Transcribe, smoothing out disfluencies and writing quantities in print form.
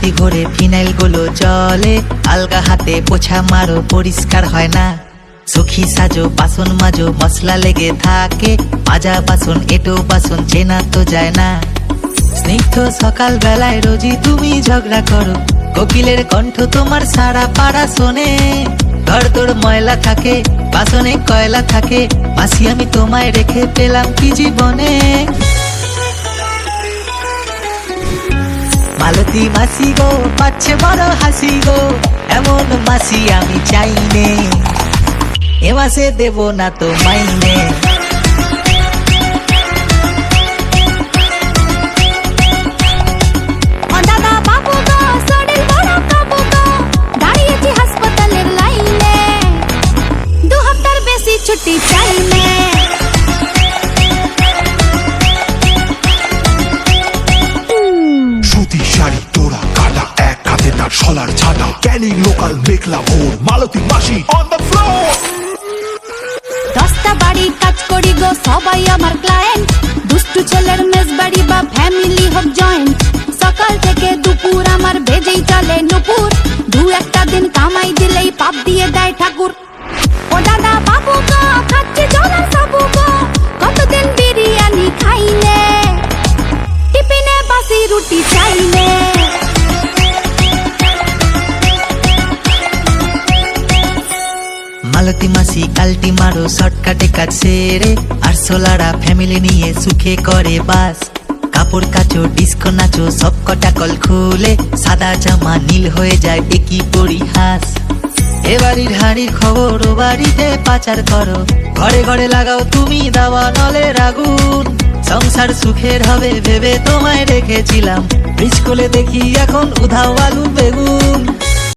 বালতি ভরে ফিনাইল গুলো জলে, আলগা হাতে পোছা মারো পরিষ্কার হয় না। সুখী সাজো বাসন মাজো মশলা লেগে থাকে, মাজা বাসন এটো বাসন চেনা তো যায় না। স্নিগ্ধ সকাল বেলায় রোজই তুমি ঝগড়া করো, কোকিলের কণ্ঠ তোমার সারা পাড়া শোনে। ঘর তোর ময়লা থাকে বাসনে কয়লা থাকে, মাসি আমি তোমায় রেখে পেলাম কি জীবনে। মালতী মাসি গো পাচ্ছে বড় হাসি গো, এমন মাসি আমি চাইনে, এ মাসে দেব না তো মাইনে। ছুটি চাই নে সুতি শাড়ি তোরা কাটা, এক হাতে তার সলার ছাটা, ক্যানিং লোকাল মেঘলা ভোর, মালতী মাসি অন দ্য ফ্লোর। 10টা বাড়ি কাজ করি গো সবাই আমার ক্লায়েন্ট, দুষ্টু ছেলের মেস বাড়ি বা ফ্যামিলি হোক জয়েন্ট। সকাল থেকে দুপুর আমার বেজেই চলে নুপুর, দু একটা দিন কামাই দিলেই পাপ দিয়ে দেয় ঠাকুর। ও দাদা বাবু গো খাচ্ছে জলা সাবু গো, কতদিন বিরিয়ানি খাইনে, টিফিনে বাসি রুটি চাইনে। মালতী মাসি কালটি মারো শর্টকাটে কাজ সেরে, আর সোলারা ফ্যামিলি নিয়ে সুখে করে বাস। কাপড় কাচো ডিস্কো নাচো সব কটা কল খুলে, সাদা জামা নীল হয়ে যায় একই পরিহাস। এ বাড়ির হাড়ির খবর ও বাড়িতে পাচার করো, ঘরে ঘরে লাগাও তুমি দাওয়া নলের আগুন। সংসার সুখের হবে ভেবে তোমায় রেখেছিলাম, স্কুলে দেখি এখন উধাও আলু বেগুন।